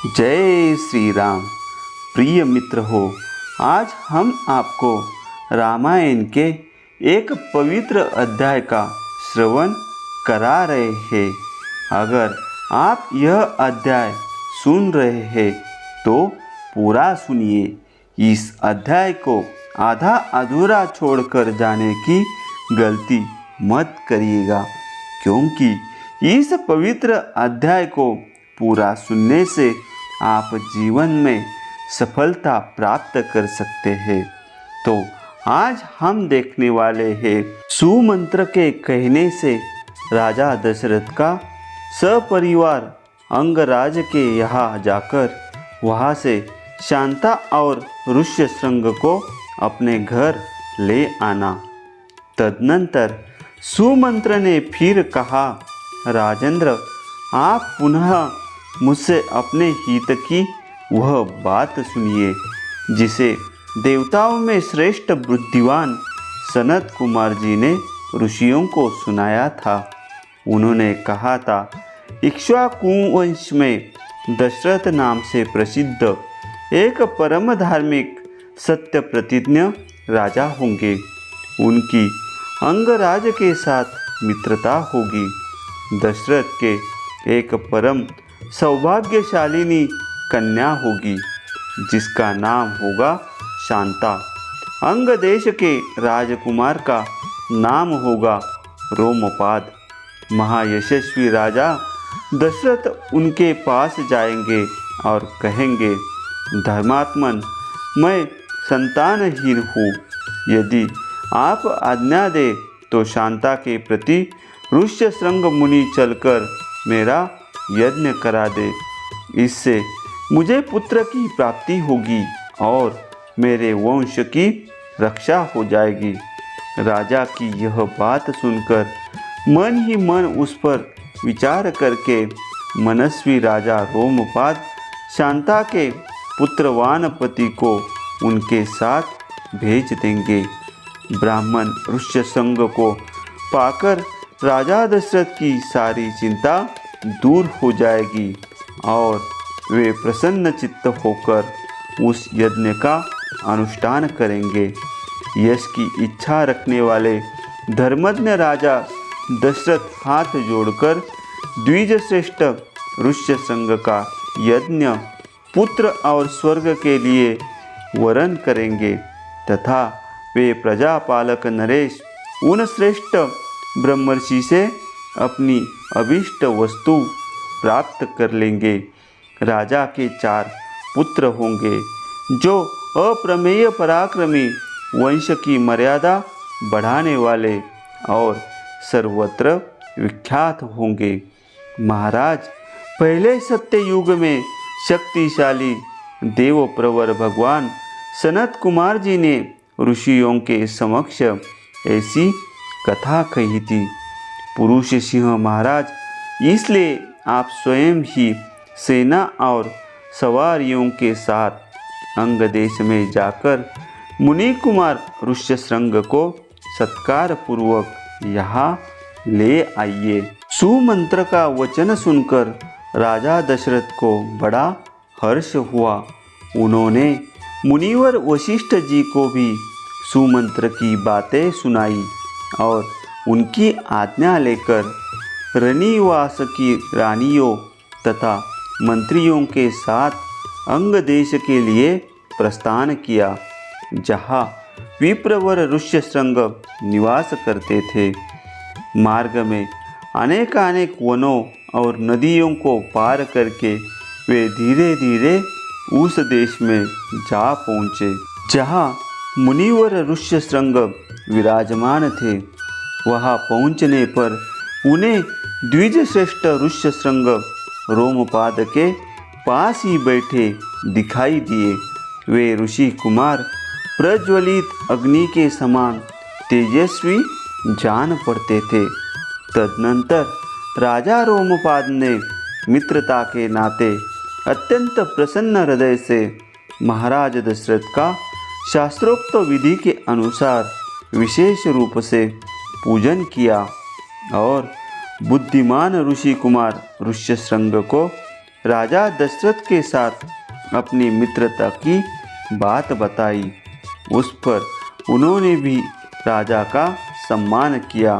जय श्री राम। प्रिय मित्र हो, आज हम आपको रामायण के एक पवित्र अध्याय का श्रवण करा रहे हैं। अगर आप यह अध्याय सुन रहे हैं तो पूरा सुनिए। इस अध्याय को आधा अधूरा छोड़कर जाने की गलती मत करिएगा, क्योंकि इस पवित्र अध्याय को पूरा सुनने से आप जीवन में सफलता प्राप्त कर सकते हैं। तो आज हम देखने वाले हैं सुमंत्र के कहने से राजा दशरथ का सपरिवार अंगराज के यहाँ जाकर वहाँ से शांता और ऋष्यशृंग को अपने घर ले आना। तदनंतर सुमंत्र ने फिर कहा, राजेंद्र, आप पुनः मुझसे अपने हित की वह बात सुनिए जिसे देवताओं में श्रेष्ठ बुद्धिवान सनत कुमार जी ने ऋषियों को सुनाया था। उन्होंने कहा था, इक्ष्वाकु वंश में दशरथ नाम से प्रसिद्ध एक परम धार्मिक सत्य प्रतिज्ञ राजा होंगे। उनकी अंगराज के साथ मित्रता होगी। दशरथ के एक परम सौभाग्यशालिनी कन्या होगी जिसका नाम होगा शांता। अंग देश के राजकुमार का नाम होगा रोमपाद। महायशस्वी राजा दशरथ उनके पास जाएंगे और कहेंगे, धर्मात्मन, मैं संतानहीन हूँ। यदि आप आज्ञा दे तो शांता के प्रति ऋष्यशृंग मुनि चलकर मेरा यज्ञ करा दे। इससे मुझे पुत्र की प्राप्ति होगी और मेरे वंश की रक्षा हो जाएगी। राजा की यह बात सुनकर मन ही मन उस पर विचार करके मनस्वी राजा रोमपाद शांता के पुत्रवान पति को उनके साथ भेज देंगे। ब्राह्मण ऋष्यशृंग को पाकर राजा दशरथ की सारी चिंता दूर हो जाएगी और वे प्रसन्न चित्त होकर उस यज्ञ का अनुष्ठान करेंगे। यश की इच्छा रखने वाले धर्मज्ञ राजा दशरथ हाथ जोड़कर द्विजश्रेष्ठ ऋष्यशृंग का यज्ञ पुत्र और स्वर्ग के लिए वरण करेंगे तथा वे प्रजापालक नरेश उन श्रेष्ठ ब्रह्मर्षि से अपनी अभीष्ट वस्तु प्राप्त कर लेंगे। राजा के 4 पुत्र होंगे जो अप्रमेय पराक्रमी, वंश की मर्यादा बढ़ाने वाले और सर्वत्र विख्यात होंगे। महाराज, पहले सत्य युग में शक्तिशाली देवप्रवर भगवान सनत कुमार जी ने ऋषियों के समक्ष ऐसी कथा कही थी। पुरुष सिंह महाराज, इसलिए आप स्वयं ही सेना और सवारियों के साथ अंग देश में जाकर मुनि कुमार ऋष्यशृंग को सत्कार पूर्वक यहाँ ले आइए। सुमंत्र का वचन सुनकर राजा दशरथ को बड़ा हर्ष हुआ। उन्होंने मुनिवर वशिष्ठ जी को भी सुमंत्र की बातें सुनाई और उनकी आज्ञा लेकर रनिवास की रानियों तथा मंत्रियों के साथ अंग देश के लिए प्रस्थान किया, जहाँ विप्रवर ऋष्यशृंग निवास करते थे। मार्ग में अनेकानेक वनों और नदियों को पार करके वे धीरे धीरे उस देश में जा पहुँचे जहाँ मुनिवर ऋष्यशृंग विराजमान थे। वहाँ पहुँचने पर उन्हें द्विजश्रेष्ठ ऋष्यशृंग रोमपाद के पास ही बैठे दिखाई दिए। वे ऋषि कुमार प्रज्वलित अग्नि के समान तेजस्वी जान पड़ते थे। तदनंतर राजा रोमपाद ने मित्रता के नाते अत्यंत प्रसन्न हृदय से महाराज दशरथ का शास्त्रोक्त विधि के अनुसार विशेष रूप से पूजन किया और बुद्धिमान ऋषि कुमार ऋष्यशृंग को राजा दशरथ के साथ अपनी मित्रता की बात बताई। उस पर उन्होंने भी राजा का सम्मान किया।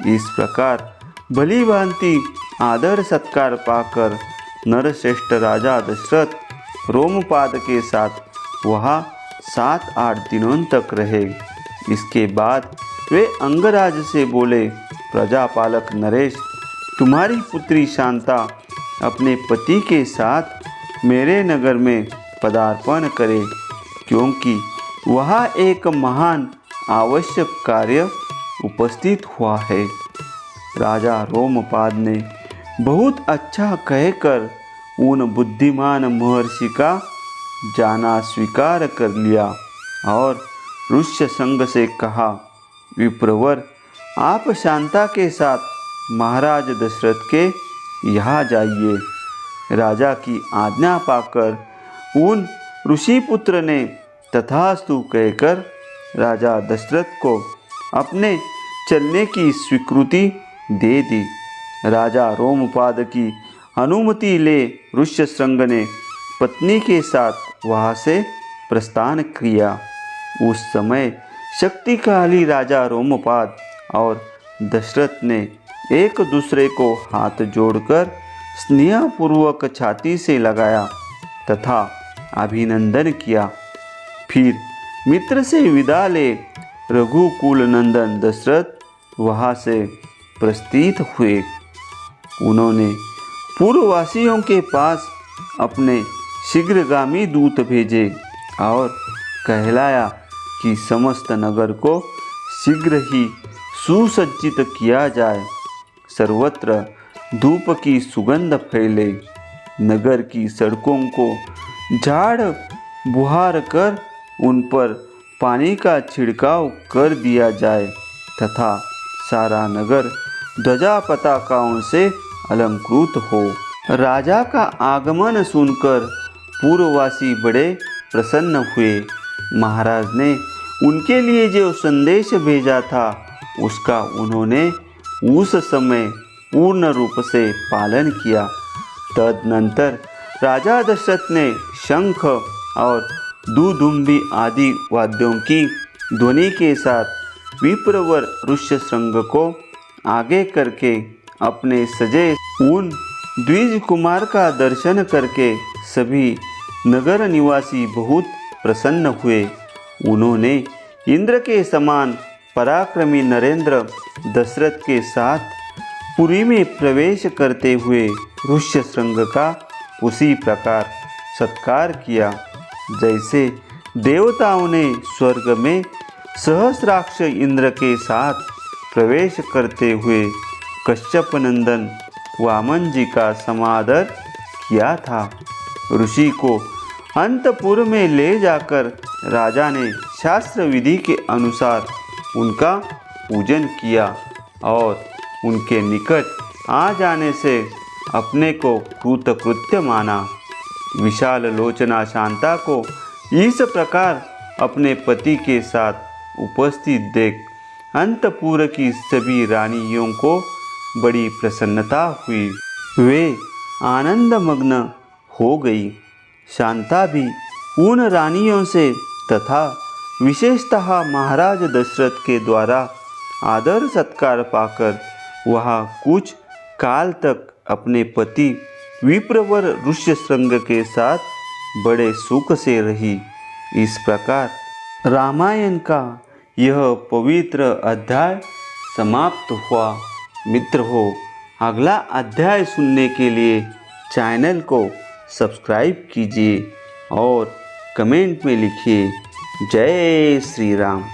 इस प्रकार भली भांति आदर सत्कार पाकर नरश्रेष्ठ राजा दशरथ रोमपाद के साथ वहाँ 7-8 दिनों तक रहे। इसके बाद वे अंगराज से बोले, प्रजापालक नरेश, तुम्हारी पुत्री शांता अपने पति के साथ मेरे नगर में पदार्पण करे, क्योंकि वहाँ एक महान आवश्यक कार्य उपस्थित हुआ है। राजा रोमपाद ने बहुत अच्छा कहकर उन बुद्धिमान महर्षि का जाना स्वीकार कर लिया और ऋष्य संग से कहा, विप्रवर, आप शांता के साथ महाराज दशरथ के यहाँ जाइए। राजा की आज्ञा पाकर उन ऋषि पुत्र ने तथास्तु कहकर राजा दशरथ को अपने चलने की स्वीकृति दे दी। राजा रोमपाद की अनुमति ले ऋष्यशृंग ने पत्नी के साथ वहाँ से प्रस्थान किया। उस समय शक्तिशाली राजा रोमपाद और दशरथ ने एक दूसरे को हाथ जोड़कर स्नेहपूर्वक छाती से लगाया तथा अभिनंदन किया। फिर मित्र से विदा ले रघुकुल नंदन दशरथ वहाँ से प्रस्थित हुए। उन्होंने पूर्ववासियों के पास अपने शीघ्रगामी दूत भेजे और कहलाया कि समस्त नगर को शीघ्र ही सुसज्जित किया जाए, सर्वत्र धूप की सुगंध फैले, नगर की सड़कों को झाड़ बुहार कर उन पर पानी का छिड़काव कर दिया जाए तथा सारा नगर ध्वजा पताकाओं से अलंकृत हो। राजा का आगमन सुनकर पूर्ववासी बड़े प्रसन्न हुए। महाराज ने उनके लिए जो संदेश भेजा था उसका उन्होंने उस समय पूर्ण रूप से पालन किया। तदनंतर राजा दशरथ ने शंख और दुदुम्बी आदि वाद्यों की ध्वनि के साथ विप्रवर ऋष्यशृंग को आगे करके अपने सजे उन द्विज कुमार का दर्शन करके सभी नगर निवासी बहुत प्रसन्न हुए। उन्होंने इंद्र के समान पराक्रमी नरेंद्र दशरथ के साथ पुरी में प्रवेश करते हुए ऋष्यशृंग का उसी प्रकार सत्कार किया जैसे देवताओं ने स्वर्ग में सहस्राक्ष इंद्र के साथ प्रवेश करते हुए कश्यप नंदन वामन जी का समादर किया था। ऋषि को अंतपुर में ले जाकर राजा ने शास्त्र विधि के अनुसार उनका पूजन किया और उनके निकट आ जाने से अपने को कृतकृत्य माना। विशाल लोचना शांता को इस प्रकार अपने पति के साथ उपस्थित देख अंतपुर की सभी रानियों को बड़ी प्रसन्नता हुई। वे आनंदमग्न हो गई। शांता भी उन रानियों से तथा विशेषतः महाराज दशरथ के द्वारा आदर सत्कार पाकर वहाँ कुछ काल तक अपने पति विप्रवर ऋष्यशृंग के साथ बड़े सुख से रही। इस प्रकार रामायण का यह पवित्र अध्याय समाप्त हुआ। मित्र हो, अगला अध्याय सुनने के लिए चैनल को सब्सक्राइब कीजिए और कमेंट में लिखिए जय श्री राम।